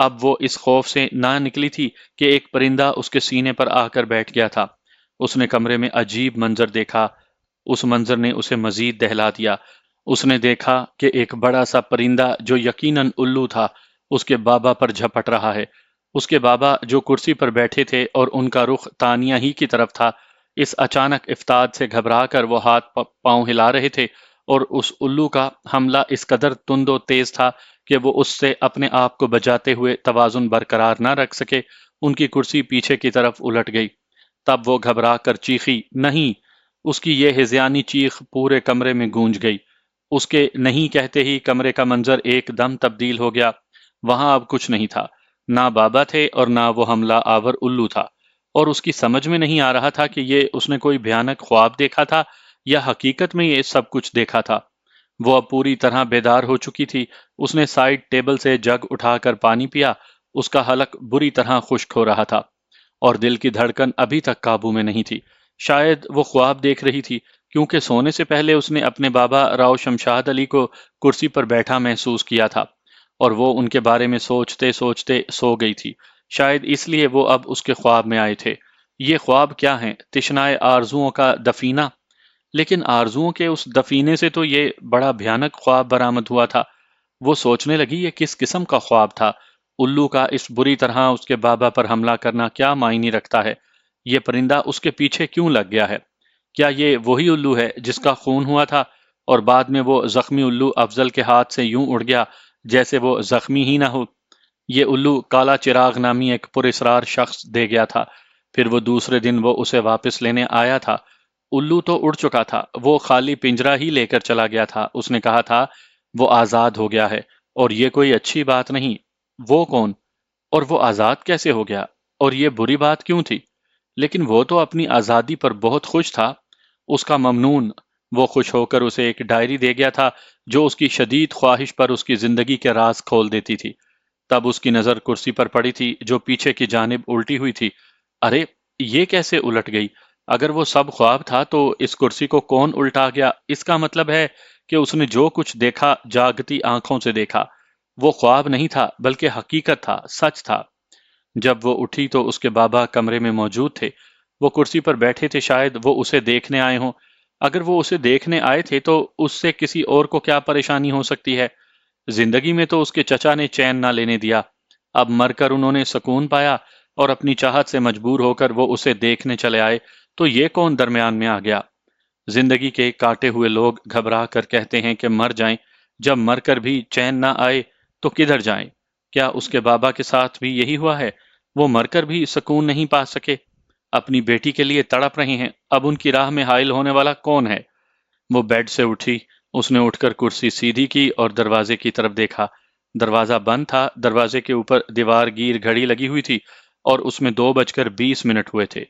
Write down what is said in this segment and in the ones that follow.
اب وہ اس خوف سے نہ نکلی تھی کہ ایک پرندہ اس کے سینے پر آ کر بیٹھ گیا تھا۔ اس نے کمرے میں عجیب منظر دیکھا۔ اس منظر نے اسے مزید دہلا دیا۔ اس نے دیکھا کہ ایک بڑا سا پرندہ جو یقیناً الو تھا اس کے بابا پر جھپٹ رہا ہے۔ اس کے بابا جو کرسی پر بیٹھے تھے اور ان کا رخ تانیہ ہی کی طرف تھا، اس اچانک افتاد سے گھبرا کر وہ ہاتھ پاؤں ہلا رہے تھے، اور اس الو کا حملہ اس قدر تند و تیز تھا کہ وہ اس سے اپنے آپ کو بچاتے ہوئے توازن برقرار نہ رکھ سکے۔ ان کی کرسی پیچھے کی طرف الٹ گئی۔ تب وہ گھبرا کر چیخی، نہیں! اس کی یہ ہذیانی چیخ پورے کمرے میں گونج گئی۔ اس کے نہیں کہتے ہی کمرے کا منظر ایک دم تبدیل ہو گیا۔ وہاں اب کچھ نہیں تھا، نہ بابا تھے اور نہ وہ حملہ آور الو تھا، اور اس کی سمجھ میں نہیں آ رہا تھا کہ یہ اس نے کوئی بھیانک خواب دیکھا تھا یا حقیقت میں یہ سب کچھ دیکھا تھا۔ وہ اب پوری طرح بیدار ہو چکی تھی۔ اس نے سائیڈ ٹیبل سے جگ اٹھا کر پانی پیا۔ اس کا حلق بری طرح خشک ہو رہا تھا اور دل کی دھڑکن ابھی تک قابو میں نہیں تھی۔ شاید وہ خواب دیکھ رہی تھی، کیونکہ سونے سے پہلے اس نے اپنے بابا راؤ شمشاد علی کو کرسی پر بیٹھا محسوس کیا تھا، اور وہ ان کے بارے میں سوچتے سوچتے سو گئی تھی۔ شاید اس لیے وہ اب اس کے خواب میں آئے تھے۔ یہ خواب کیا ہیں؟ تشنائے آرزوؤں کا دفینہ؟ لیکن آرزوؤں کے اس دفینے سے تو یہ بڑا بھیانک خواب برآمد ہوا تھا۔ وہ سوچنے لگی یہ کس قسم کا خواب تھا؟ الو کا اس بری طرح اس کے بابا پر حملہ کرنا کیا معنی رکھتا ہے؟ یہ پرندہ اس کے پیچھے کیوں لگ گیا ہے؟ کیا یہ وہی الو ہے جس کا خون ہوا تھا اور بعد میں وہ زخمی الو افضل کے ہاتھ سے یوں اڑ گیا جیسے وہ زخمی ہی نہ ہو؟ یہ الو کالا چراغ نامی ایک پراسرار شخص دے گیا تھا، پھر وہ دوسرے دن وہ اسے واپس لینے آیا تھا۔ الو تو اڑ چکا تھا، وہ خالی پنجرا ہی لے کر چلا گیا تھا۔ اس نے کہا تھا وہ آزاد ہو گیا ہے، اور یہ کوئی اچھی بات نہیں۔ وہ کون؟ اور وہ آزاد کیسے ہو گیا؟ اور یہ بری بات کیوں تھی؟ لیکن وہ تو اپنی آزادی پر بہت خوش تھا۔ اس کا ممنون! وہ خوش ہو کر اسے ایک ڈائری دے گیا تھا جو اس کی شدید خواہش پر اس کی زندگی کے راز کھول دیتی تھی۔ تب اس کی نظر کرسی پر پڑی تھی جو پیچھے کی جانب الٹی ہوئی تھی۔ ارے، یہ کیسے الٹ گئی؟ اگر وہ سب خواب تھا تو اس کرسی کو کون الٹا گیا؟ اس کا مطلب ہے کہ اس نے جو کچھ دیکھا جاگتی آنکھوں سے دیکھا۔ وہ خواب نہیں تھا بلکہ حقیقت تھا، سچ تھا۔ جب وہ اٹھی تو اس کے بابا کمرے میں موجود تھے۔ وہ کرسی پر بیٹھے تھے، شاید وہ اسے دیکھنے آئے ہوں۔ اگر وہ اسے دیکھنے آئے تھے تو اس سے کسی اور کو کیا پریشانی ہو سکتی ہے؟ زندگی میں تو اس کے چچا نے چین نہ لینے دیا، اب مر کر انہوں نے سکون پایا، اور اپنی چاہت سے مجبور ہو کر وہ اسے دیکھنے چلے آئے، تو یہ کون درمیان میں آ گیا؟ زندگی کے کاٹے ہوئے لوگ گھبرا کر کہتے ہیں کہ مر جائیں، جب مر کر بھی چین نہ آئے تو کدھر جائیں؟ کیا اس کے بابا کے ساتھ بھی یہی ہوا ہے؟ وہ مر کر بھی سکون نہیں پا سکے، اپنی بیٹی کے لیے تڑپ رہے ہیں، اب ان کی راہ میں حائل ہونے والا کون ہے؟ وہ بیڈ سے اٹھی، اس نے اٹھ کر کرسی سیدھی کی اور دروازے کی طرف دیکھا۔ دروازہ بند تھا، دروازے کے اوپر دیوار گیر گھڑی لگی ہوئی تھی اور اس میں 2:20 ہوئے تھے۔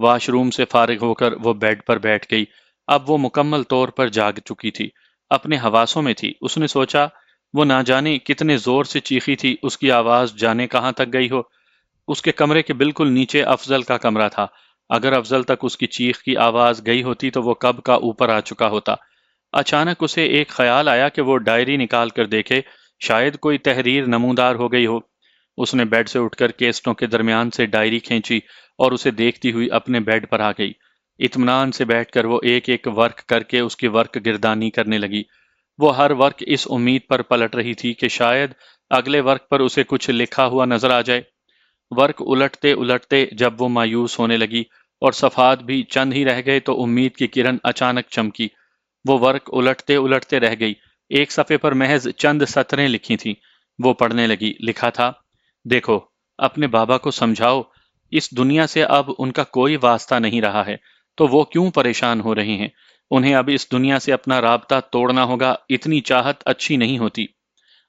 واش روم سے فارغ ہو کر وہ بیڈ پر بیٹھ گئی۔ اب وہ مکمل طور پر جاگ چکی تھی، اپنے حواسوں میں تھی۔ اس نے سوچا وہ نہ جانے کتنے زور سے چیخی تھی، اس کی آواز جانے کہاں تک گئی ہو۔ اس کے کمرے کے بالکل نیچے افضل کا کمرہ تھا۔ اگر افضل تک اس کی چیخ کی آواز گئی ہوتی تو وہ کب کا اوپر آ چکا ہوتا۔ اچانک اسے ایک خیال آیا کہ وہ ڈائری نکال کر دیکھے، شاید کوئی تحریر نمودار ہو گئی ہو۔ اس نے بیڈ سے اٹھ کر کیسٹوں کے درمیان سے ڈائری کھینچی اور اسے دیکھتی ہوئی اپنے بیڈ پر آ گئی۔ اطمینان سے بیٹھ کر وہ ایک ایک ورق کر کے اس کی ورق گردانی کرنے لگی۔ وہ ہر ورق اس امید پر پلٹ رہی تھی کہ شاید اگلے ورق پر اسے کچھ لکھا ہوا نظر آ جائے۔ ورق الٹتے الٹتے جب وہ مایوس ہونے لگی اور صفحات بھی چند ہی رہ گئے تو امید کی کرن اچانک چمکی۔ وہ ورق الٹتے الٹتے رہ گئی۔ ایک صفحے پر محض چند سطریں لکھی تھیں۔ وہ پڑھنے لگی۔ لکھا تھا، دیکھو، اپنے بابا کو سمجھاؤ، اس دنیا سے اب ان کا کوئی واسطہ نہیں رہا ہے، تو وہ کیوں پریشان ہو رہے ہیں؟ انہیں اب اس دنیا سے اپنا رابطہ توڑنا ہوگا، اتنی چاہت اچھی نہیں ہوتی۔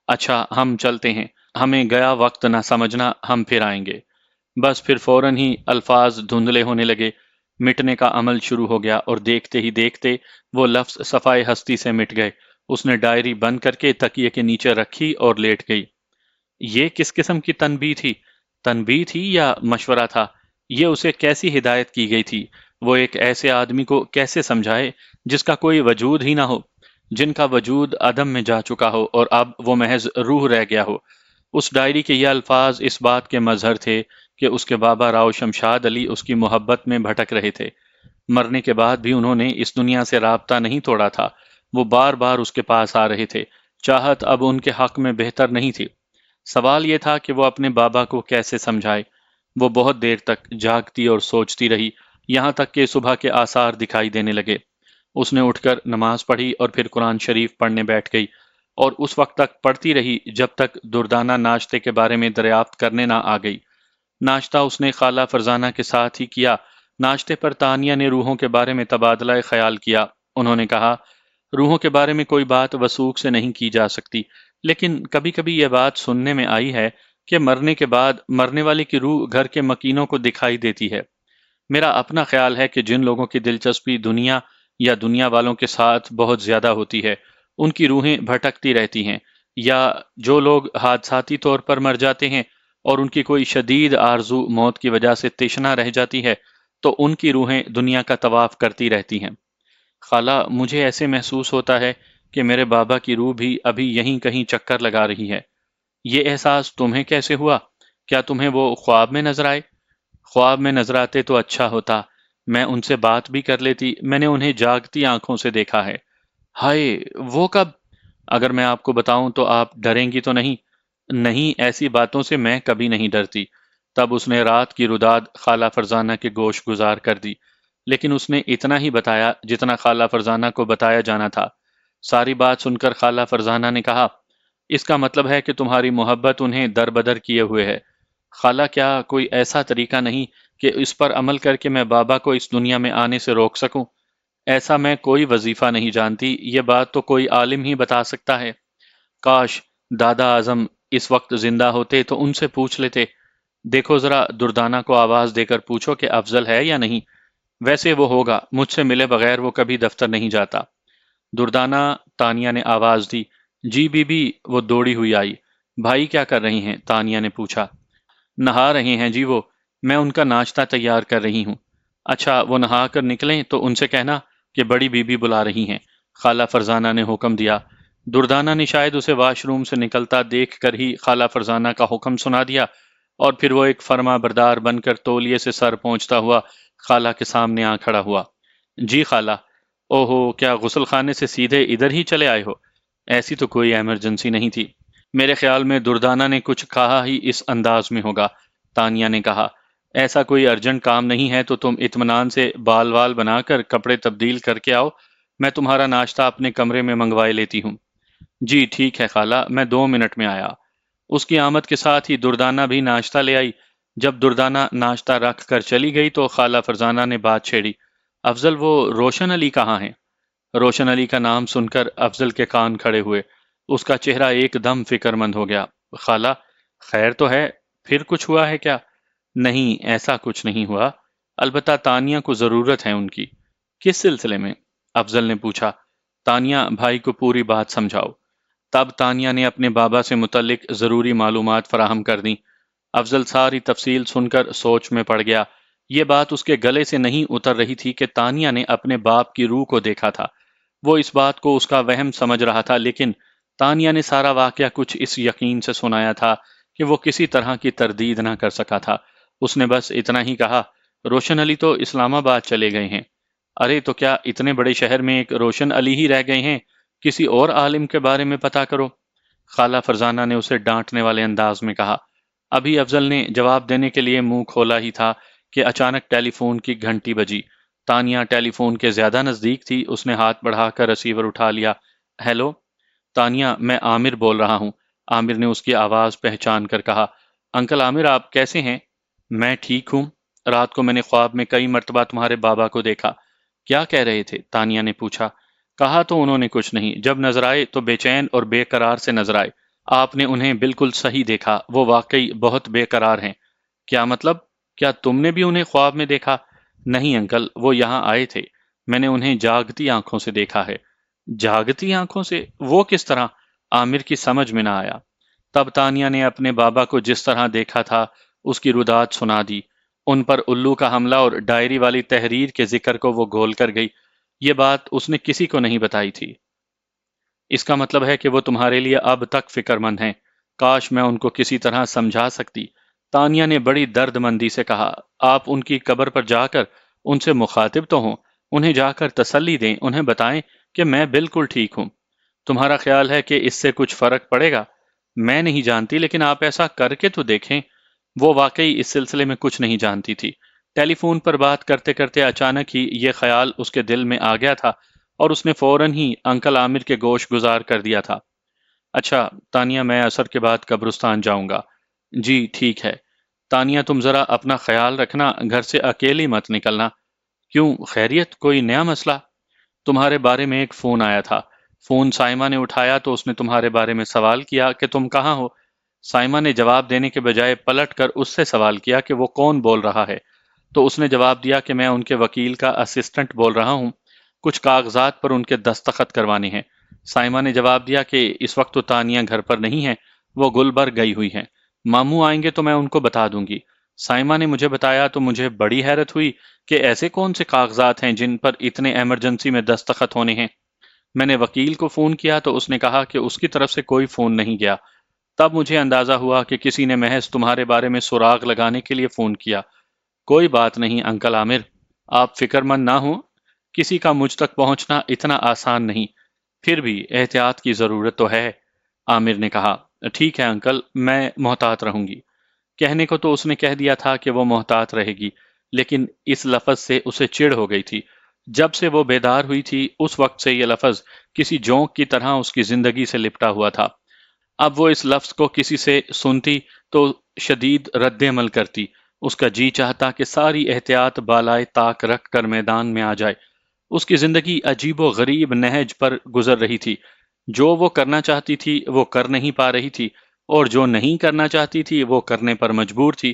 اچھا، ہم چلتے ہیں، ہمیں گیا وقت نہ سمجھنا، ہم پھر آئیں گے۔ بس پھر فوراً ہی الفاظ دھندلے ہونے لگے، مٹنے کا عمل شروع ہو گیا، اور دیکھتے ہی دیکھتے وہ لفظ صفائے ہستی سے مٹ گئے۔ اس نے ڈائری بند کر کے تکیے کے نیچے رکھی اور لیٹ گئی۔ یہ کس قسم کی تنبیہ تھی؟ تنبیہ تھی یا مشورہ تھا؟ یہ اسے کیسی ہدایت کی گئی تھی؟ وہ ایک ایسے آدمی کو کیسے سمجھائے جس کا کوئی وجود ہی نہ ہو، جن کا وجود عدم میں جا چکا ہو اور اب وہ محض روح رہ گیا ہو؟ اس ڈائری کے یہ الفاظ اس بات کے مظہر تھے کہ اس کے بابا راؤ شمشاد علی اس کی محبت میں بھٹک رہے تھے۔ مرنے کے بعد بھی انہوں نے اس دنیا سے رابطہ نہیں توڑا تھا، وہ بار بار اس کے پاس آ رہے تھے۔ چاہت اب ان کے حق میں بہتر نہیں تھی۔ سوال یہ تھا کہ وہ اپنے بابا کو کیسے سمجھائے۔ وہ بہت دیر تک جاگتی اور سوچتی رہی، یہاں تک کہ صبح کے آثار دکھائی دینے لگے۔ اس نے اٹھ کر نماز پڑھی اور پھر قرآن شریف پڑھنے بیٹھ گئی، اور اس وقت تک پڑھتی رہی جب تک دردانہ ناشتے کے بارے میں دریافت کرنے نہ آ گئی۔ ناشتہ اس نے خالہ فرزانہ کے ساتھ ہی کیا۔ ناشتے پر تانیہ نے روحوں کے بارے میں تبادلہ خیال کیا۔ انہوں نے کہا، روحوں کے بارے میں کوئی بات وثوق سے نہیں کی جا سکتی، لیکن کبھی کبھی یہ بات سننے میں آئی ہے کہ مرنے کے بعد مرنے والے کی روح گھر کے مکینوں کو دکھائی دیتی ہے۔ میرا اپنا خیال ہے کہ جن لوگوں کی دلچسپی دنیا یا دنیا والوں کے ساتھ بہت زیادہ ہوتی ہے، ان کی روحیں بھٹکتی رہتی ہیں، یا جو لوگ حادثاتی طور پر مر جاتے ہیں اور ان کی کوئی شدید آرزو موت کی وجہ سے تشنہ رہ جاتی ہے، تو ان کی روحیں دنیا کا طواف کرتی رہتی ہیں۔ خالہ، مجھے ایسے محسوس ہوتا ہے کہ میرے بابا کی روح بھی ابھی یہیں کہیں چکر لگا رہی ہے۔ یہ احساس تمہیں کیسے ہوا؟ کیا تمہیں وہ خواب میں نظر آئے؟ خواب میں نظر آتے تو اچھا ہوتا، میں ان سے بات بھی کر لیتی، میں نے انہیں جاگتی آنکھوں سے دیکھا ہے۔ ہائے، وہ کب؟ اگر میں آپ کو بتاؤں تو آپ ڈریں گی تو نہیں؟ نہیں، ایسی باتوں سے میں کبھی نہیں ڈرتی۔ تب اس نے رات کی رداد خالہ فرزانہ کے گوش گزار کر دی، لیکن اس نے اتنا ہی بتایا جتنا خالہ فرزانہ کو بتایا جانا تھا۔ ساری بات سن کر خالہ فرزانہ نے کہا، اس کا مطلب ہے کہ تمہاری محبت انہیں در بدر کیے ہوئے ہے۔ خالہ، کیا کوئی ایسا طریقہ نہیں کہ اس پر عمل کر کے میں بابا کو اس دنیا میں آنے سے روک سکوں؟ ایسا میں کوئی وظیفہ نہیں جانتی، یہ بات تو کوئی عالم ہی بتا سکتا ہے۔ کاش دادا اعظم اس وقت زندہ ہوتے تو ان سے پوچھ لیتے۔ دیکھو ذرا دردانہ کو آواز دے کر پوچھو کہ افضل ہے یا نہیں۔ ویسے وہ ہوگا، مجھ سے ملے بغیر وہ کبھی دفتر نہیں جاتا۔ دردانہ، تانیہ نے آواز دی۔ جی بی بی، وہ دوڑی ہوئی آئی۔ بھائی کیا کر رہی ہیں؟ تانیہ نے پوچھا۔ نہا رہے ہیں جی وہ، میں ان کا ناشتہ تیار کر رہی ہوں۔ اچھا، وہ نہا کر نکلیں تو ان سے کہنا کہ بڑی بی بی بلا رہی ہیں، خالہ فرزانہ نے حکم دیا۔ دردانہ نے شاید اسے واش روم سے نکلتا دیکھ کر ہی خالہ فرزانہ کا حکم سنا دیا، اور پھر وہ ایک فرما بردار بن کر تولیے سے سر پہنچتا ہوا خالہ کے سامنے آ کھڑا ہوا۔ جی خالہ۔ اوہو، کیا غسل خانے سے سیدھے ادھر ہی چلے آئے ہو؟ ایسی تو کوئی ایمرجنسی نہیں تھی۔ میرے خیال میں دردانہ نے کچھ کہا ہی اس انداز میں ہوگا۔ تانیہ نے کہا، ایسا کوئی ارجنٹ کام نہیں ہے تو تم اطمینان سے بال وال بنا کر کپڑے تبدیل کر کے آؤ، میں تمہارا ناشتہ اپنے کمرے میں منگوائے لیتی ہوں۔ جی ٹھیک ہے خالہ، میں 2 منٹ میں آیا۔ اس کی آمد کے ساتھ ہی دردانہ بھی ناشتہ لے آئی۔ جب دردانہ ناشتہ رکھ کر چلی گئی تو خالہ فرزانہ نے بات چھیڑی، افضل، وہ روشن علی کہاں ہیں؟ روشن علی کا نام سن کر افضل کے کان کھڑے ہوئے۔ اس کا چہرہ ایک دم فکر مند ہو گیا۔ خالہ، خیر تو ہے؟ پھر کچھ ہوا ہے کیا؟ نہیں، ایسا کچھ نہیں ہوا، البتہ تانیہ کو ضرورت ہے ان کی۔ کس سلسلے میں؟ افضل نے پوچھا۔ تانیہ، بھائی کو پوری بات سمجھاؤ۔ تب تانیہ نے اپنے بابا سے متعلق ضروری معلومات فراہم کر دیں۔ افضل ساری تفصیل سن کر سوچ میں پڑ گیا۔ یہ بات اس کے گلے سے نہیں اتر رہی تھی کہ تانیہ نے اپنے باپ کی روح کو دیکھا تھا۔ وہ اس بات کو اس کا وہم سمجھ رہا تھا، لیکن تانیہ نے سارا واقعہ کچھ اس یقین سے سنایا تھا کہ وہ کسی طرح کی تردید نہ کر سکا تھا۔ اس نے بس اتنا ہی کہا، روشن علی تو اسلام آباد چلے گئے ہیں۔ ارے تو کیا اتنے بڑے شہر میں ایک روشن علی ہی رہ گئے ہیں؟ کسی اور عالم کے بارے میں پتہ کرو۔ خالہ فرزانہ نے اسے ڈانٹنے والے انداز میں کہا۔ ابھی افضل نے جواب دینے کے لیے منہ کھولا ہی تھا کہ اچانک ٹیلی فون کی گھنٹی بجی۔ تانیہ ٹیلی فون کے زیادہ نزدیک تھی، اس نے ہاتھ بڑھا کر ریسیور اٹھا لیا۔ ہیلو تانیہ، میں عامر بول رہا ہوں۔ عامر نے اس کی آواز پہچان کر کہا، انکل عامر، آپ کیسے ہیں؟ میں ٹھیک ہوں۔ رات کو میں نے خواب میں کئی مرتبہ تمہارے بابا کو دیکھا۔ کیا کہہ رہے تھے؟ تانیہ نے پوچھا۔ کہا تو انہوں نے کچھ نہیں، جب نظر آئے تو بے چین اور بے قرار سے نظر آئے۔ آپ نے انہیں بالکل صحیح دیکھا، وہ واقعی بہت بے قرار ہیں۔ کیا مطلب؟ کیا تم نے بھی انہیں خواب میں دیکھا؟ نہیں انکل، وہ یہاں آئے تھے، میں نے انہیں جاگتی آنکھوں سے دیکھا ہے۔ جاگتی آنکھوں سے؟ وہ کس طرح؟ عامر کی سمجھ میں نہ آیا۔ تب تانیہ نے اپنے بابا کو جس طرح دیکھا تھا اس کی روداد سنا دی۔ ان پر الو کا حملہ اور ڈائری والی تحریر کے ذکر کو وہ گھول کر گئی۔ یہ بات اس نے کسی کو نہیں بتائی تھی۔ اس کا مطلب ہے کہ وہ تمہارے لیے اب تک فکر مند ہیں۔ کاش میں ان کو کسی طرح سمجھا سکتی۔ تانیہ نے بڑی درد مندی سے کہا، آپ ان کی قبر پر جا کر ان سے مخاطب تو ہوں، انہیں جا کر تسلی دیں، انہیں بتائیں کہ میں بالکل ٹھیک ہوں۔ تمہارا خیال ہے کہ اس سے کچھ فرق پڑے گا؟ میں نہیں جانتی، لیکن آپ ایسا کر کے تو دیکھیں۔ وہ واقعی اس سلسلے میں کچھ نہیں جانتی تھی۔ ٹیلی فون پر بات کرتے کرتے اچانک ہی یہ خیال اس کے دل میں آ گیا تھا اور اس نے فوراً ہی انکل عامر کے گوش گزار کر دیا تھا۔ اچھا تانیہ، میں عصر کے بعد قبرستان جاؤں گا۔ جی ٹھیک ہے۔ تانیہ تم ذرا اپنا خیال رکھنا، گھر سے اکیلی مت نکلنا۔ کیوں، خیریت، کوئی نیا مسئلہ؟ تمہارے بارے میں ایک فون آیا تھا۔ فون سائمہ نے اٹھایا تو اس نے تمہارے بارے میں سوال کیا کہ تم کہاں ہو۔ سائمہ نے جواب دینے کے بجائے پلٹ کر اس سے سوال کیا کہ وہ کون بول رہا ہے، تو اس نے جواب دیا کہ میں ان کے وکیل کا اسسٹنٹ بول رہا ہوں، کچھ کاغذات پر ان کے دستخط کروانے ہیں۔ سائمہ نے جواب دیا کہ اس وقت تو تانیہ گھر پر نہیں ہے، وہ گلبرگ گئی ہوئی ہیں، ماموں آئیں گے تو میں ان کو بتا دوں گی۔ سائمہ نے مجھے بتایا تو مجھے بڑی حیرت ہوئی کہ ایسے کون سے کاغذات ہیں جن پر اتنے ایمرجنسی میں دستخط ہونے ہیں۔ میں نے وکیل کو فون کیا تو اس نے کہا کہ اس کی طرف سے کوئی فون نہیں گیا۔ تب مجھے اندازہ ہوا کہ کسی نے محض تمہارے بارے میں سراغ لگانے کے لیے فون کیا۔ کوئی بات نہیں انکل عامر، آپ فکر مند نہ ہوں، کسی کا مجھ تک پہنچنا اتنا آسان نہیں، پھر بھی احتیاط کی ضرورت تو ہے، عامر نے کہا۔ ٹھیک ہے انکل، میں محتاط رہوں گی۔ کہنے کو تو اس نے کہہ دیا تھا کہ وہ محتاط رہے گی، لیکن اس لفظ سے اسے چڑ ہو گئی تھی۔ جب سے وہ بیدار ہوئی تھی اس وقت سے یہ لفظ کسی جونک کی طرح اس کی زندگی سے لپٹا ہوا تھا۔ اب وہ اس لفظ کو کسی سے سنتی تو شدید رد عمل کرتی۔ اس کا جی چاہتا کہ ساری احتیاط بالائے طاق رکھ کر میدان میں آ جائے۔ اس کی زندگی عجیب و غریب نہج پر گزر رہی تھی۔ جو وہ کرنا چاہتی تھی وہ کر نہیں پا رہی تھی، اور جو نہیں کرنا چاہتی تھی وہ کرنے پر مجبور تھی۔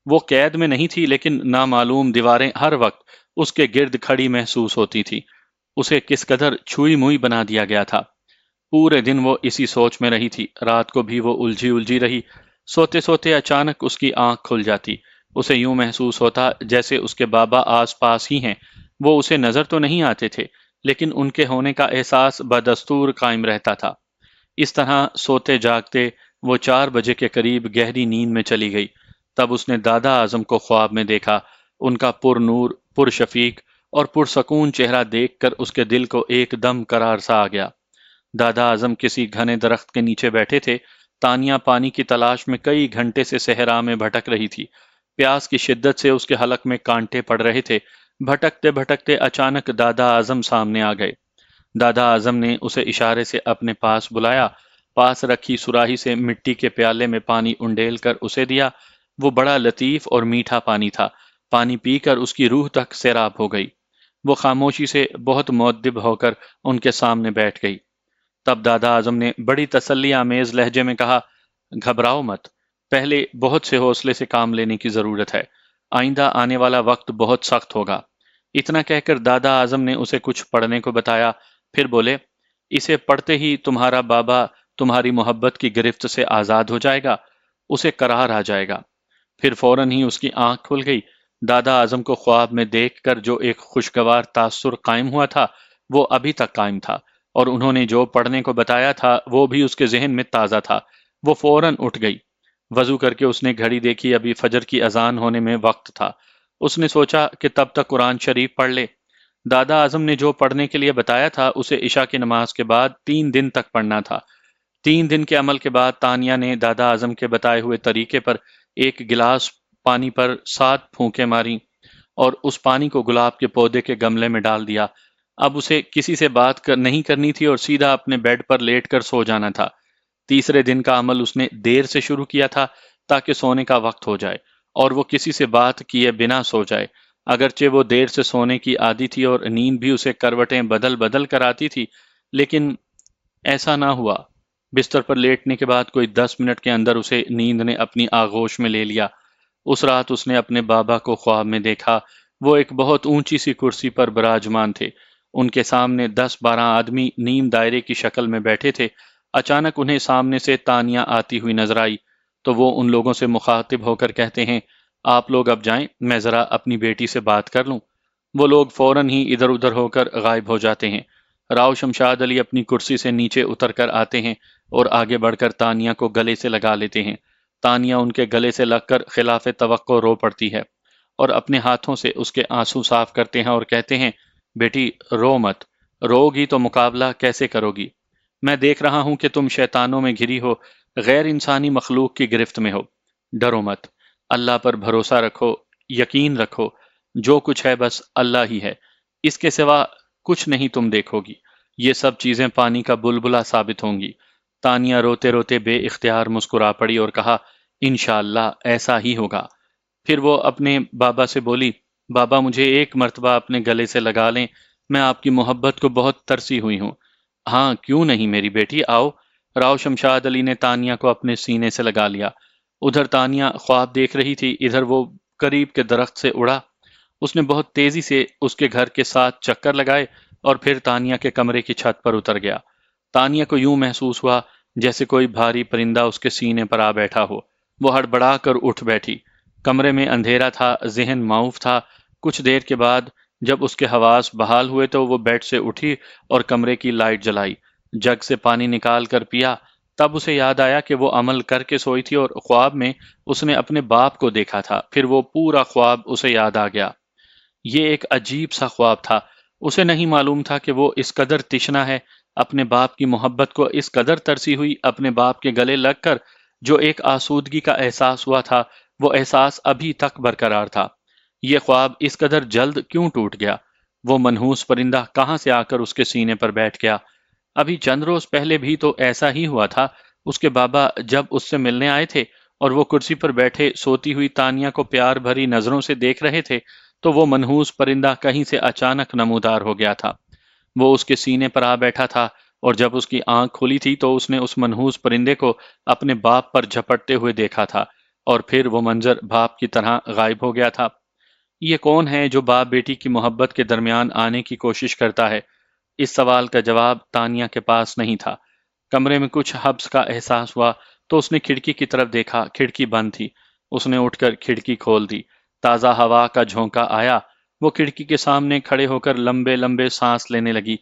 وہ قید میں نہیں تھی، لیکن نامعلوم دیواریں ہر وقت اس کے گرد کھڑی محسوس ہوتی تھی۔ اسے کس قدر چھوئی موئی بنا دیا گیا تھا۔ پورے دن وہ اسی سوچ میں رہی تھی، رات کو بھی وہ الجھی رہی۔ سوتے سوتے اچانک اس کی آنکھ کھل جاتی۔ اسے یوں محسوس ہوتا جیسے اس کے بابا آس پاس ہی ہیں۔ وہ اسے نظر تو نہیں آتے تھے، لیکن ان کے ہونے کا احساس بدستور قائم رہتا تھا۔ اس طرح سوتے جاگتے وہ 4 بجے کے قریب گہری نیند میں چلی گئی۔ تب اس نے دادا اعظم کو خواب میں دیکھا۔ ان کا پر نور، پر شفیق اور پرسکون چہرہ دیکھ کر اس کے دل کو ایک دم قرار سا آ گیا۔ دادا اعظم کسی گھنے درخت کے نیچے بیٹھے تھے۔ تانیہ پانی کی تلاش میں کئی گھنٹے سے صحرا میں بھٹک رہی تھی۔ پیاس کی شدت سے اس کے حلق میں کانٹے پڑ رہے تھے۔ بھٹکتے بھٹکتے اچانک دادا اعظم سامنے آ گئے۔ دادا اعظم نے اسے اشارے سے اپنے پاس بلایا، پاس رکھی سراہی سے مٹی کے پیالے میں پانی انڈیل کر اسے دیا۔ وہ بڑا لطیف اور میٹھا پانی تھا۔ پانی پی کر اس کی روح تک سیراب ہو گئی۔ وہ خاموشی سے بہت مؤدب ہو کر ان کے سامنے بیٹھ گئی۔ تب دادا اعظم نے بڑی تسلی آمیز لہجے میں کہا، گھبراؤ مت، پہلے بہت سے حوصلے سے کام لینے کی ضرورت ہے، آئندہ آنے والا وقت بہت سخت ہوگا۔ اتنا کہہ کر دادا اعظم نے اسے کچھ پڑھنے کو بتایا، پھر بولے، اسے پڑھتے ہی تمہارا بابا تمہاری محبت کی گرفت سے آزاد ہو جائے گا، اسے قرار آ جائے گا۔ پھر فوراً ہی اس کی آنکھ کھل گئی۔ دادا اعظم کو خواب میں دیکھ کر جو ایک خوشگوار تاثر قائم ہوا تھا وہ ابھی تک قائم تھا، اور انہوں نے جو پڑھنے کو بتایا تھا وہ بھی اس کے ذہن میں تازہ تھا۔ وہ فوراً اٹھ گئی۔ وضو کر کے اس نے گھڑی دیکھی، ابھی فجر کی اذان ہونے میں وقت تھا۔ اس نے سوچا کہ تب تک قرآن شریف پڑھ لے۔ دادا اعظم نے جو پڑھنے کے لیے بتایا تھا اسے عشاء کی نماز کے بعد 3 دن تک پڑھنا تھا۔ 3 دن کے عمل کے بعد تانیہ نے دادا اعظم کے بتائے ہوئے طریقے پر ایک گلاس پانی پر 7 پھونکیں ماری اور اس پانی کو گلاب کے پودے کے گملے میں ڈال دیا۔ اب اسے کسی سے بات نہیں کرنی تھی اور سیدھا اپنے بیڈ پر لیٹ کر سو جانا تھا۔ تیسرے دن کا عمل اس نے دیر سے شروع کیا تھا تاکہ سونے کا وقت ہو جائے اور وہ کسی سے بات کیے بنا سو جائے۔ اگرچہ وہ دیر سے سونے کی عادی تھی اور نیند بھی اسے کروٹیں بدل بدل کر آتی تھی، لیکن ایسا نہ ہوا۔ بستر پر لیٹنے کے بعد کوئی 10 منٹ کے اندر اسے نیند نے اپنی آغوش میں لے لیا۔ اس رات اس نے اپنے بابا کو خواب میں دیکھا۔ وہ ایک بہت اونچی سی کرسی پر براجمان تھے۔ ان کے سامنے 10-12 آدمی نیم دائرے کی شکل میں بیٹھے تھے۔ اچانک انہیں سامنے سے تانیہ آتی ہوئی نظر آئی تو وہ ان لوگوں سے مخاطب ہو کر کہتے ہیں، آپ لوگ اب جائیں، میں ذرا اپنی بیٹی سے بات کر لوں۔ وہ لوگ فوراً ہی ادھر ادھر ہو کر غائب ہو جاتے ہیں۔ راؤ شمشاد علی اپنی کرسی سے نیچے اتر کر آتے ہیں اور آگے بڑھ کر تانیہ کو گلے سے لگا لیتے ہیں۔ تانیہ ان کے گلے سے لگ کر خلاف توقع رو پڑتی ہے اور اپنے ہاتھوں سے اس کے آنسو صاف کرتے ہیں اور کہتے ہیں، بیٹی رو مت، رو گی تو مقابلہ کیسے کرو گی؟ میں دیکھ رہا ہوں کہ تم شیطانوں میں گھری ہو، غیر انسانی مخلوق کی گرفت میں ہو۔ ڈرو مت، اللہ پر بھروسہ رکھو، یقین رکھو، جو کچھ ہے بس اللہ ہی ہے، اس کے سوا کچھ نہیں تم دیکھو گی۔ یہ سب چیزیں پانی کا بلبلہ ثابت ہوں گی۔ تانیہ روتے روتے بے اختیار مسکرا پڑی اور کہا، انشاءاللہ ایسا ہی ہوگا۔ پھر وہ اپنے بابا سے بولی، بابا مجھے ایک مرتبہ اپنے گلے سے لگا لیں، میں آپ کی محبت کو بہت ترسی ہوئی ہوں۔ ہاں کیوں نہیں میری بیٹی، آؤ۔ راؤ شمشاد علی نے تانیہ کو اپنے سینے سے لگا لیا۔ ادھر تانیہ خواب دیکھ رہی تھی، ادھر وہ قریب کے درخت سے اڑا۔ اس نے بہت تیزی سے اس کے گھر کے ساتھ چکر لگائے اور پھر تانیہ کے کمرے کی چھت پر اتر گیا۔ تانیہ کو یوں محسوس ہوا جیسے کوئی بھاری پرندہ اس کے سینے پر آ بیٹھا ہو۔ وہ ہڑبڑا کر اٹھ بیٹھی۔ کمرے میں اندھیرا تھا، ذہن معوف تھا۔ کچھ دیر کے بعد جب اس کے حواس بحال ہوئے تو وہ بیڈ سے اٹھی اور کمرے کی لائٹ جلائی، جگ سے پانی نکال کر پیا۔ تب اسے یاد آیا کہ وہ عمل کر کے سوئی تھی اور خواب میں اس نے اپنے باپ کو دیکھا تھا۔ پھر وہ پورا خواب اسے یاد آ گیا۔ یہ ایک عجیب سا خواب تھا۔ اسے نہیں معلوم تھا کہ وہ اس قدر تشنا ہے اپنے باپ کی محبت کو، اس قدر ترسی ہوئی اپنے باپ کے گلے لگ کر، جو ایک آسودگی کا احساس ہوا تھا وہ احساس ابھی تک برقرار تھا۔ یہ خواب اس قدر جلد کیوں ٹوٹ گیا؟ وہ منحوس پرندہ کہاں سے آ کر اس کے سینے پر بیٹھ گیا؟ ابھی چند روز پہلے بھی تو ایسا ہی ہوا تھا۔ اس کے بابا جب اس سے ملنے آئے تھے اور وہ کرسی پر بیٹھے سوتی ہوئی تانیہ کو پیار بھری نظروں سے دیکھ رہے تھے تو وہ منحوس پرندہ کہیں سے اچانک نمودار ہو گیا تھا۔ وہ اس کے سینے پر آ بیٹھا تھا اور جب اس کی آنکھ کھلی تھی تو اس نے اس منحوس پرندے کو اپنے باپ پر جھپٹتے ہوئے دیکھا تھا اور پھر وہ منظر باپ کی طرح غائب ہو گیا تھا۔ یہ کون ہے جو باپ بیٹی کی محبت کے درمیان آنے کی کوشش کرتا ہے؟ اس سوال کا جواب تانیہ کے پاس نہیں تھا۔ کمرے میں کچھ حبس کا احساس ہوا تو اس نے کھڑکی کی طرف دیکھا، کھڑکی بند تھی۔ اس نے اٹھ کر کھڑکی کھول دی۔ تازہ ہوا کا جھونکا آیا۔ وہ کھڑکی کے سامنے کھڑے ہو کر لمبے لمبے سانس لینے لگی۔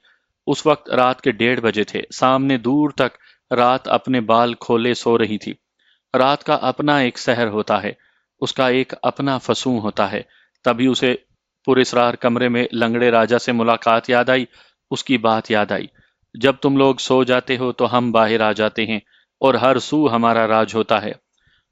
اس وقت رات کے 1:30 تھے۔ سامنے دور تک رات اپنے بال کھولے سو رہی تھی۔ رات کا اپنا ایک سحر ہوتا ہے، اس کا ایک اپنا فسوں ہوتا ہے۔ تبھی اسے پراسرار کمرے میں لنگڑے راجا سے ملاقات یاد آئی، اس کی بات یاد آئی، جب تم لوگ سو جاتے ہو تو ہم باہر آ جاتے ہیں اور ہر سو ہمارا راج ہوتا ہے۔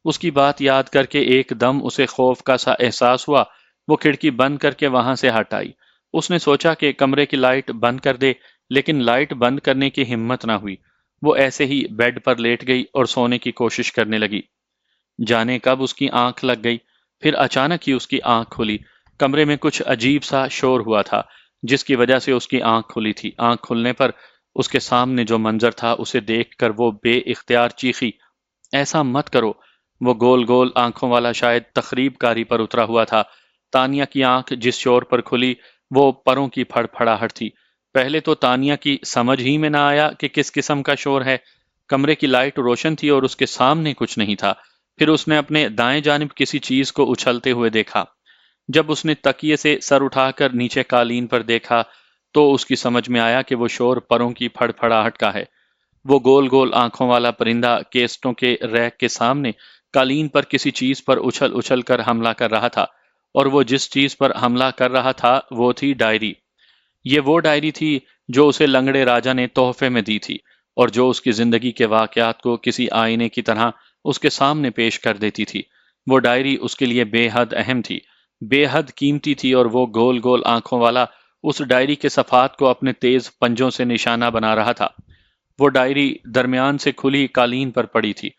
اس کی بات یاد کر کے ایک دم اسے خوف کا سا احساس ہوا۔ وہ کھڑکی بند کر کے وہاں سے ہٹ آئی۔ اس نے سوچا کہ کمرے کی لائٹ بند کر دے، لیکن لائٹ بند کرنے کی ہمت نہ ہوئی۔ وہ ایسے ہی بیڈ پر لیٹ گئی اور سونے کی کوشش کرنے لگی۔ جانے کب اس کی آنکھ لگ گئی، پھر اچانک ہی اس کی آنکھ کھلی۔ کمرے میں کچھ عجیب سا شور ہوا تھا جس کی وجہ سے اس کی آنکھ کھلی تھی۔ آنکھ کھلنے پر اس کے سامنے جو منظر تھا اسے دیکھ کر وہ بے اختیار چیخی، ایسا مت کرو۔ وہ گول گول آنکھوں والا شاید تخریب کاری پر اترا ہوا تھا۔ تانیہ کی آنکھ جس شور پر کھلی وہ پروں کی پھڑ پھڑاہٹ تھی۔ پہلے تو تانیہ کی سمجھ ہی میں نہ آیا کہ کس قسم کا شور ہے۔ کمرے کی لائٹ روشن تھی اور اس کے سامنے کچھ نہیں تھا۔ پھر اس نے اپنے دائیں جانب کسی چیز کو اچھلتے ہوئے دیکھا۔ جب اس نے تکیے سے سر اٹھا کر نیچے قالین پر دیکھا تو اس کی سمجھ میں آیا کہ وہ شور پروں کی پھڑ پھڑاہٹ کا ہے۔ وہ گول گول آنکھوں والا پرندہ کیسٹوں کے ریک کے سامنے قالین پر کسی چیز پر اچھل اچھل کر حملہ کر رہا تھا، اور وہ جس چیز پر حملہ کر رہا تھا وہ تھی ڈائری۔ یہ وہ ڈائری تھی جو اسے لنگڑے راجا نے تحفے میں دی تھی اور جو اس کی زندگی کے واقعات کو کسی آئینے کی طرح اس کے سامنے پیش کر دیتی تھی۔ وہ ڈائری اس کے لیے بے حد اہم تھی، بے حد قیمتی تھی، اور وہ گول گول آنکھوں والا اس ڈائری کے صفحات کو اپنے تیز پنجوں سے نشانہ بنا رہا تھا۔ وہ ڈائری درمیان سے کھلی قالین پر پڑی تھی۔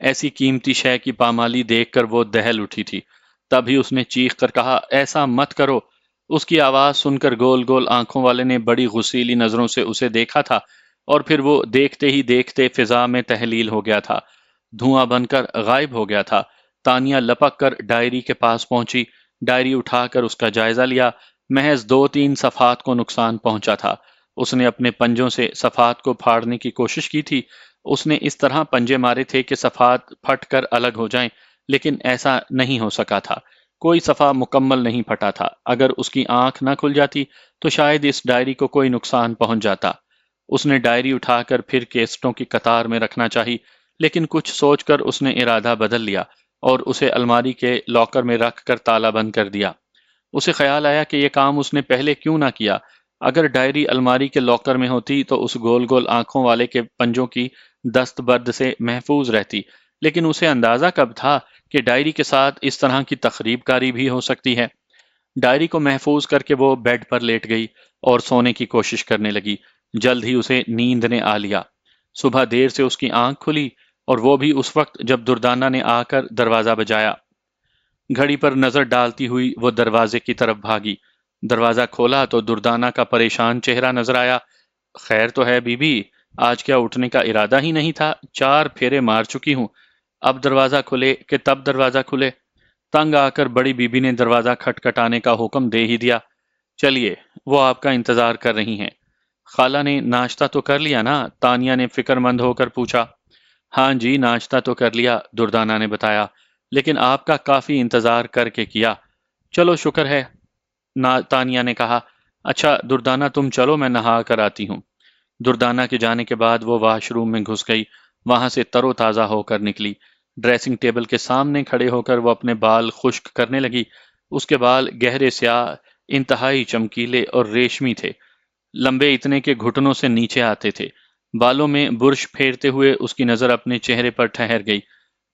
ایسی قیمتی شے کی پامالی دیکھ کر وہ دہل اٹھی تھی۔ تبھی اس نے چیخ کر کہا، ایسا مت کرو۔ اس کی آواز سن کر گول گول آنکھوں والے نے بڑی غصیلی نظروں سے اسے دیکھا تھا اور پھر وہ دیکھتے ہی دیکھتے فضا میں تحلیل ہو گیا تھا، دھواں بن کر غائب ہو گیا تھا۔ تانیہ لپک کر ڈائری کے پاس پہنچی، ڈائری اٹھا کر اس کا جائزہ لیا۔ محض 2-3 صفحات کو نقصان پہنچا تھا۔ اس نے اپنے پنجوں سے صفحات کو پھاڑنے کی کوشش کی تھی۔ اس نے اس طرح پنجے مارے تھے کہ صفحات پھٹ کر الگ ہو جائیں، لیکن ایسا نہیں ہو سکا تھا۔ کوئی صفحہ مکمل نہیں پھٹا تھا۔ اگر اس کی آنکھ نہ کھل جاتی تو شاید اس ڈائری کو کوئی نقصان پہنچ جاتا۔ اس نے ڈائری اٹھا کر پھر کیسٹوں کی قطار میں رکھنا چاہی، لیکن کچھ سوچ کر اس نے ارادہ بدل لیا اور اسے الماری کے لاکر میں رکھ کر تالا بند کر دیا۔ اسے خیال آیا کہ یہ کام اس نے پہلے کیوں نہ کیا۔ اگر ڈائری الماری کے لاکر میں ہوتی تو اس گول گول آنکھوں والے کے پنجوں کی دست برد سے محفوظ رہتی، لیکن اسے اندازہ کب تھا کہ ڈائری کے ساتھ اس طرح کی تخریب کاری بھی ہو سکتی ہے۔ ڈائری کو محفوظ کر کے وہ بیڈ پر لیٹ گئی اور سونے کی کوشش کرنے لگی۔ جلد ہی اسے نیند نے آ لیا۔ صبح دیر سے اس کی آنکھ کھلی، اور وہ بھی اس وقت جب دردانہ نے آ کر دروازہ بجایا۔ گھڑی پر نظر ڈالتی ہوئی وہ دروازے کی طرف بھاگی۔ دروازہ کھولا تو دردانہ کا پریشان چہرہ نظر آیا۔ خیر تو ہے بی بی، آج کیا اٹھنے کا ارادہ ہی نہیں تھا؟ 4 پھیرے مار چکی ہوں، اب دروازہ کھلے کہ تب دروازہ کھلے؟ تنگ آ کر بڑی بی بی نے دروازہ کھٹکھٹانے کا حکم دے ہی دیا۔ چلیے، وہ آپ کا انتظار کر رہی ہیں۔ خالہ نے ناشتہ تو کر لیا نا؟ تانیہ نے فکر مند ہو کر پوچھا۔ ہاں جی، ناشتہ تو کر لیا، دردانہ نے بتایا، لیکن آپ کا کافی انتظار کر کے کیا۔ چلو شکر ہے، تانیہ نے کہا۔ اچھا دردانہ تم چلو، میں نہا کر آتی ہوں۔ دردانہ کے جانے کے بعد وہ واش روم میں گھس گئی، وہاں سے تر و تازہ ہو کر نکلی۔ ڈریسنگ ٹیبل کے سامنے کھڑے ہو کر وہ اپنے بال خشک کرنے لگی۔ اس کے بال گہرے سیاہ، انتہائی چمکیلے اور ریشمی تھے، لمبے اتنے کہ گھٹنوں سے نیچے آتے تھے۔ بالوں میں برش پھیرتے ہوئے اس کی نظر اپنے چہرے پر ٹھہر گئی۔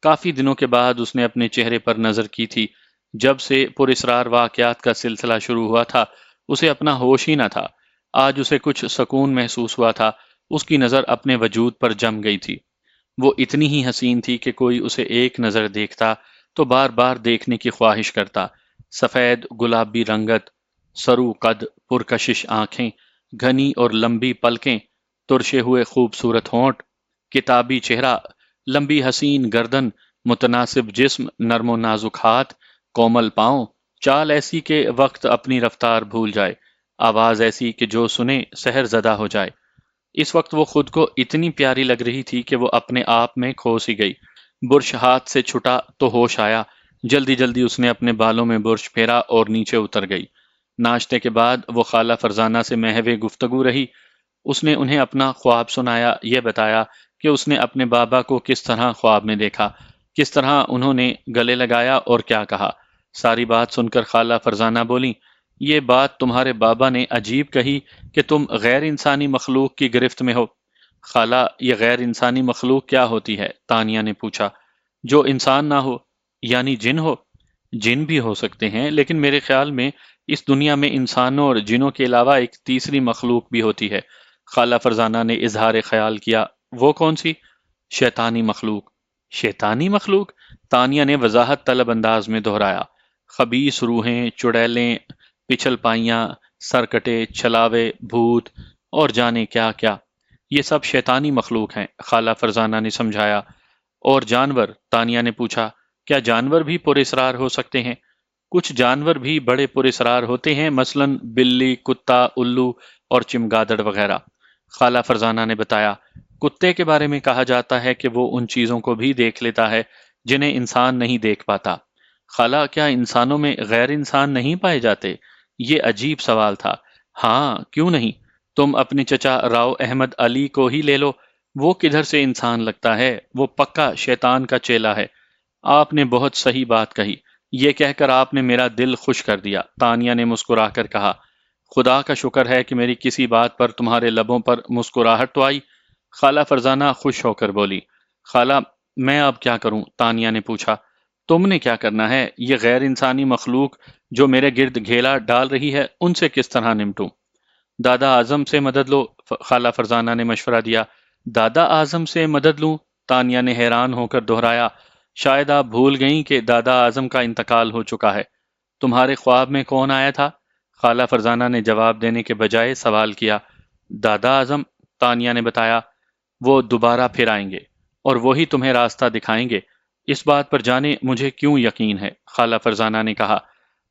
کافی دنوں کے بعد اس نے اپنے چہرے پر نظر کی تھی۔ جب سے پراسرار واقعات کا سلسلہ شروع ہوا تھا، اسے اپنا ہوش ہی نہ تھا۔ آج اسے کچھ سکون محسوس ہوا تھا۔ اس کی نظر اپنے وجود پر جم گئی تھی۔ وہ اتنی ہی حسین تھی کہ کوئی اسے ایک نظر دیکھتا تو بار بار دیکھنے کی خواہش کرتا۔ سفید گلابی رنگت، سرو قد، پرکشش آنکھیں، گھنی اور لمبی پلکیں، ترشے ہوئے خوبصورت ہونٹ، کتابی چہرہ، لمبی حسین گردن، متناسب جسم، نرم و نازک ہاتھ، کومل پاؤں، چال ایسی کہ وقت اپنی رفتار بھول جائے، آواز ایسی کہ جو سنے سحر زدہ ہو جائے۔ اس وقت وہ خود کو اتنی پیاری لگ رہی تھی کہ وہ اپنے آپ میں کھو سی گئی۔ برش ہاتھ سے چھٹا تو ہوش آیا۔ جلدی جلدی اس نے اپنے بالوں میں برش پھیرا اور نیچے اتر گئی۔ ناشتے کے بعد وہ خالہ فرزانہ سے محو گفتگو رہی۔ اس نے انہیں اپنا خواب سنایا، یہ بتایا کہ اس نے اپنے بابا کو کس طرح خواب میں دیکھا، کس طرح انہوں نے گلے لگایا اور کیا کہا۔ ساری بات سن کر خالہ فرزانہ بولی، یہ بات تمہارے بابا نے عجیب کہی کہ تم غیر انسانی مخلوق کی گرفت میں ہو۔ خالہ، یہ غیر انسانی مخلوق کیا ہوتی ہے؟ تانیہ نے پوچھا۔ جو انسان نہ ہو، یعنی جن ہو؟ جن بھی ہو سکتے ہیں، لیکن میرے خیال میں اس دنیا میں انسانوں اور جنوں کے علاوہ ایک تیسری مخلوق بھی ہوتی ہے۔ خالہ فرزانہ نے اظہار خیال کیا۔ وہ کون سی؟ شیطانی مخلوق۔ شیطانی مخلوق؟ تانیہ نے وضاحت طلب انداز میں دہرایا۔ خبیث روحیں، چڑیلیں، پچھل پائیاں، سرکٹے، چھلاوے، بھوت اور جانے کیا کیا، یہ سب شیطانی مخلوق ہیں، خالہ فرزانہ نے سمجھایا۔ اور جانور؟ تانیہ نے پوچھا۔ کیا جانور بھی پراسرار ہو سکتے ہیں؟ کچھ جانور بھی بڑے پراسرار ہوتے ہیں، مثلاً بلی، کتا، الو اور چمگادڑ وغیرہ، خالہ فرزانہ نے بتایا۔ کتے کے بارے میں کہا جاتا ہے کہ وہ ان چیزوں کو بھی دیکھ لیتا ہے جنہیں انسان نہیں دیکھ پاتا۔ خالہ، کیا انسانوں میں غیر انسان نہیں پائے جاتے؟ یہ عجیب سوال تھا۔ ہاں، کیوں نہیں؟ تم اپنے چچا راؤ احمد علی کو ہی لے لو، وہ کدھر سے انسان لگتا ہے؟ وہ پکا شیطان کا چیلا ہے۔ آپ نے بہت صحیح بات کہی، یہ کہہ کر آپ نے میرا دل خوش کر دیا، تانیہ نے مسکرا کر کہا۔ خدا کا شکر ہے کہ میری کسی بات پر تمہارے لبوں پر مسکراہٹ تو آئی، خالہ فرزانہ خوش ہو کر بولی۔ خالہ، میں اب کیا کروں؟ تانیہ نے پوچھا۔ تم نے کیا کرنا ہے؟ یہ غیر انسانی مخلوق جو میرے گرد گھیلا ڈال رہی ہے، ان سے کس طرح نمٹوں؟ دادا اعظم سے مدد لو، خالہ فرزانہ نے مشورہ دیا۔ دادا اعظم سے مدد لوں؟ تانیہ نے حیران ہو کر دہرایا۔ شاید آپ بھول گئیں کہ دادا اعظم کا انتقال ہو چکا ہے۔ تمہارے خواب میں کون آیا تھا؟ خالہ فرزانہ نے جواب دینے کے بجائے سوال کیا۔ دادا اعظم، تانیہ نے بتایا، وہ دوبارہ پھر آئیں گے اور وہی تمہیں راستہ دکھائیں گے۔ اس بات پر جانے مجھے کیوں یقین ہے، خالہ فرزانہ نے کہا۔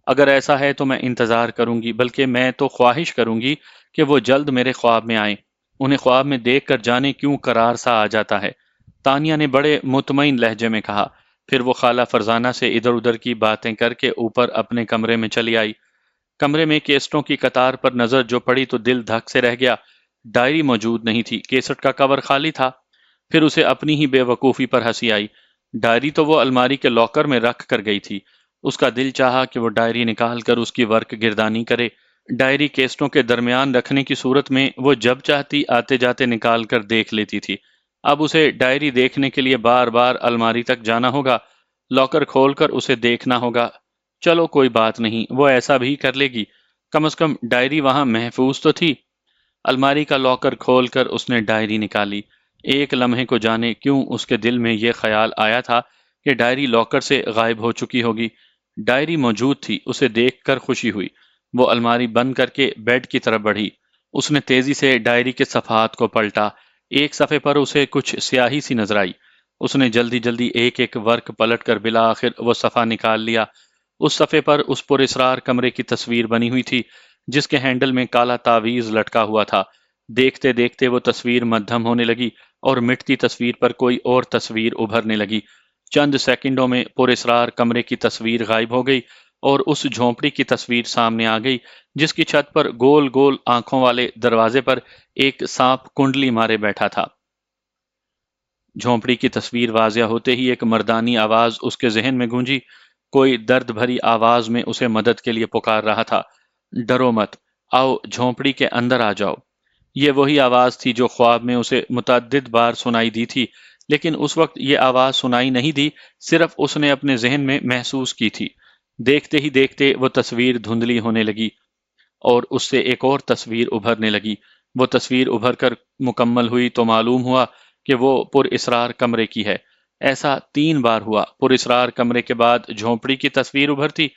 اگر ایسا ہے تو میں انتظار کروں گی، بلکہ میں تو خواہش کروں گی کہ وہ جلد میرے خواب میں آئیں۔ انہیں خواب میں دیکھ کر جانے کیوں قرار سا آ جاتا ہے، تانیہ نے بڑے مطمئن لہجے میں کہا۔ پھر وہ خالہ فرزانہ سے ادھر ادھر کی باتیں کر کے اوپر اپنے کمرے میں چلی آئی۔ کمرے میں کیسٹوں کی قطار پر نظر جو پڑی تو دل دھک سے رہ گیا۔ ڈائری موجود نہیں تھی، کیسٹ کا کور خالی تھا۔ پھر اسے اپنی ہی بے وقوفی پر ہنسی آئی۔ ڈائری تو وہ الماری کے لاکر میں رکھ کر گئی تھی۔ اس کا دل چاہا کہ وہ ڈائری نکال کر اس کی ورق گردانی کرے۔ ڈائری کیسٹوں کے درمیان رکھنے کی صورت میں وہ جب چاہتی آتے جاتے نکال کر دیکھ لیتی تھی۔ اب اسے ڈائری دیکھنے کے لیے بار بار الماری تک جانا ہوگا، لاکر کھول کر اسے دیکھنا ہوگا۔ چلو کوئی بات نہیں، وہ ایسا بھی کر لے گی، کم از کم ڈائری وہاں محفوظ تو تھی۔ الماری کا لاکر کھول کر اس نے ڈائری نکالی۔ ایک لمحے کو جانے کیوں اس کے دل میں یہ خیال آیا تھا کہ ڈائری لاکر سے غائب ہو چکی ہوگی۔ ڈائری موجود تھی، اسے دیکھ کر خوشی ہوئی۔ وہ الماری بند کر کے بیڈ کی طرف بڑھی۔ اس نے تیزی سے ڈائری کے صفحات کو پلٹا۔ ایک صفحے پر اسے کچھ سیاہی سی نظر آئی۔ اس نے جلدی جلدی ایک ایک ورق پلٹ کر بالآخر وہ صفحہ نکال لیا۔ اس صفحے پر اس پر اسرار کمرے کی تصویر بنی ہوئی تھی، جس کے ہینڈل میں کالا تعویذ لٹکا ہوا تھا۔ دیکھتے دیکھتے وہ تصویر مدھم ہونے لگی اور مٹتی تصویر پر کوئی اور تصویر ابھرنے لگی۔ چند سیکنڈوں میں پر اسرار کمرے کی تصویر غائب ہو گئی اور اس جھونپڑی کی تصویر سامنے آ گئی، جس کی چھت پر گول گول آنکھوں والے دروازے پر ایک سانپ کنڈلی مارے بیٹھا تھا۔ جھونپڑی کی تصویر واضح ہوتے ہی ایک مردانی آواز اس کے ذہن میں گونجی۔ کوئی درد بھری آواز میں اسے مدد کے لیے پکار رہا تھا۔ ڈرو مت، آؤ جھونپڑی کے اندر آ جاؤ۔ یہ وہی آواز تھی جو خواب میں اسے متعدد بار سنائی دی تھی، لیکن اس وقت یہ آواز سنائی نہیں دی، صرف اس نے اپنے ذہن میں محسوس کی تھی۔ دیکھتے ہی دیکھتے وہ تصویر دھندلی ہونے لگی اور اس سے ایک اور تصویر ابھرنے لگی۔ وہ تصویر ابھر کر مکمل ہوئی تو معلوم ہوا کہ وہ پر اسرار کمرے کی ہے۔ ایسا 3 بار ہوا۔ پر اسرار کمرے کے بعد جھونپڑی کی تصویر ابھرتی،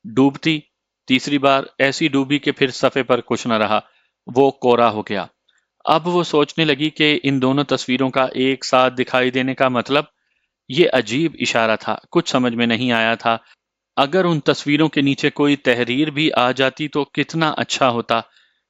ڈوبتی، تیسری بار ایسی ڈوبی کہ پھر صفحے پر کچھ نہ رہا، وہ کورا ہو گیا۔ اب وہ سوچنے لگی کہ ان دونوں تصویروں کا ایک ساتھ دکھائی دینے کا مطلب، یہ عجیب اشارہ تھا، کچھ سمجھ میں نہیں آیا تھا۔ اگر ان تصویروں کے نیچے کوئی تحریر بھی آ جاتی تو کتنا اچھا ہوتا۔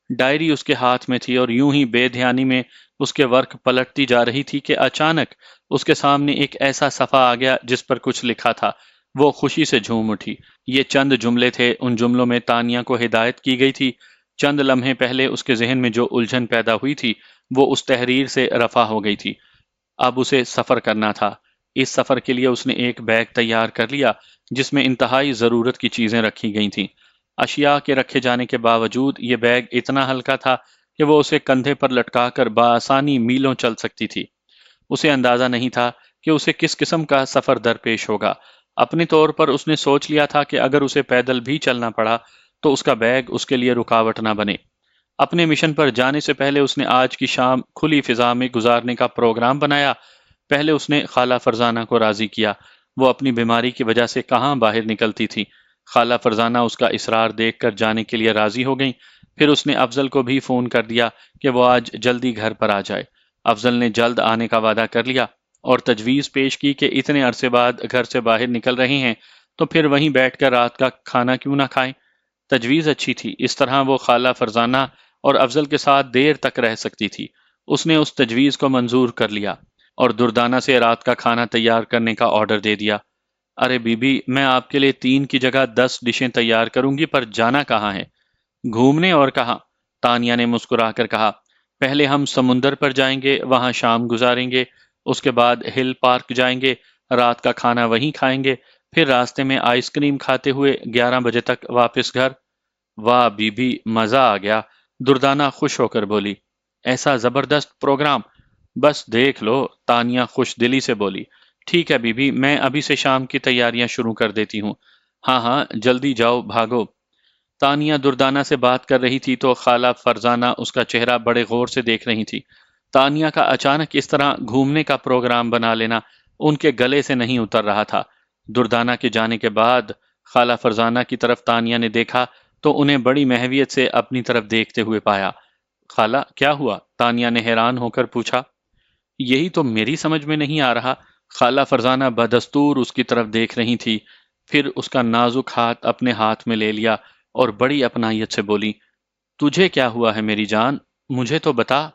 ڈائری اس کے ہاتھ میں تھی اور یوں ہی بے دھیانی میں اس کے ورق پلٹتی جا رہی تھی کہ اچانک اس کے سامنے ایک ایسا صفحہ آ گیا جس پر کچھ لکھا تھا۔ وہ خوشی سے جھوم اٹھی۔ یہ چند جملے تھے، ان جملوں میں تانیہ کو ہدایت کی گئی تھی۔ چند لمحے پہلے اس کے ذہن میں جو الجھن پیدا ہوئی تھی وہ اس تحریر سے رفع ہو گئی تھی۔ اب اسے سفر کرنا تھا۔ اس سفر کے لیے اس نے ایک بیگ تیار کر لیا جس میں انتہائی ضرورت کی چیزیں رکھی گئی تھیں۔ اشیاء کے رکھے جانے کے باوجود یہ بیگ اتنا ہلکا تھا کہ وہ اسے کندھے پر لٹکا کر بآسانی میلوں چل سکتی تھی۔ اسے اندازہ نہیں تھا کہ اسے کس قسم کا سفر درپیش ہوگا۔ اپنے طور پر اس نے سوچ لیا تھا کہ اگر اسے پیدل بھی چلنا پڑا تو اس کا بیگ اس کے لیے رکاوٹ نہ بنے۔ اپنے مشن پر جانے سے پہلے اس نے آج کی شام کھلی فضا میں گزارنے کا پروگرام بنایا۔ پہلے اس نے خالہ فرزانہ کو راضی کیا۔ وہ اپنی بیماری کی وجہ سے کہاں باہر نکلتی تھی۔ خالہ فرزانہ اس کا اصرار دیکھ کر جانے کے لیے راضی ہو گئیں۔ پھر اس نے افضل کو بھی فون کر دیا کہ وہ آج جلدی گھر پر آ جائے۔ افضل نے جلد آنے کا وعدہ کر لیا اور تجویز پیش کی کہ اتنے عرصے بعد گھر سے باہر نکل رہے ہیں تو پھر وہیں بیٹھ کر رات کا کھانا کیوں نہ کھائیں۔ تجویز اچھی تھی، اس طرح وہ خالہ فرزانہ اور افضل کے ساتھ دیر تک رہ سکتی تھی۔ اس نے اس تجویز کو منظور کر لیا اور دردانہ سے رات کا کھانا تیار کرنے کا آرڈر دے دیا۔ ارے بی بی، میں آپ کے لیے 3 کی جگہ 10 ڈشیں تیار کروں گی، پر جانا کہاں ہے؟ گھومنے، اور کہاں؟ تانیہ نے مسکرا کر کہا۔ پہلے ہم سمندر پر جائیں گے، وہاں شام گزاریں گے، اس کے بعد ہل پارک جائیں گے، رات کا کھانا وہیں کھائیں گے، پھر راستے میں آئس کریم کھاتے ہوئے 11 بجے تک واپس گھر۔ واہ بی بی، مزہ آ گیا، دردانہ خوش ہو کر بولی۔ ایسا زبردست پروگرام، بس دیکھ لو، تانیہ خوش دلی سے بولی۔ ٹھیک ہے بی بی، میں ابھی سے شام کی تیاریاں شروع کر دیتی ہوں۔ ہاں ہاں، جلدی جاؤ، بھاگو۔ تانیہ دردانہ سے بات کر رہی تھی تو خالہ فرزانہ اس کا چہرہ بڑے غور سے دیکھ رہی تھی۔ تانیہ کا اچانک اس طرح گھومنے کا پروگرام بنا لینا ان کے گلے سے نہیں اتر رہا تھا۔ دردانہ کے جانے کے بعد خالہ فرزانہ کی طرف تانیہ نے دیکھا تو انہیں بڑی محویت سے اپنی طرف دیکھتے ہوئے پایا۔ خالہ، کیا ہوا؟ تانیہ نے حیران ہو کر پوچھا۔ یہی تو میری سمجھ میں نہیں آ رہا۔ خالہ فرزانہ بدستور اس کی طرف دیکھ رہی تھی، پھر اس کا نازک ہاتھ اپنے ہاتھ میں لے لیا اور بڑی اپنائیت سے بولی، تجھے کیا ہوا ہے میری جان؟ مجھے تو بتا۔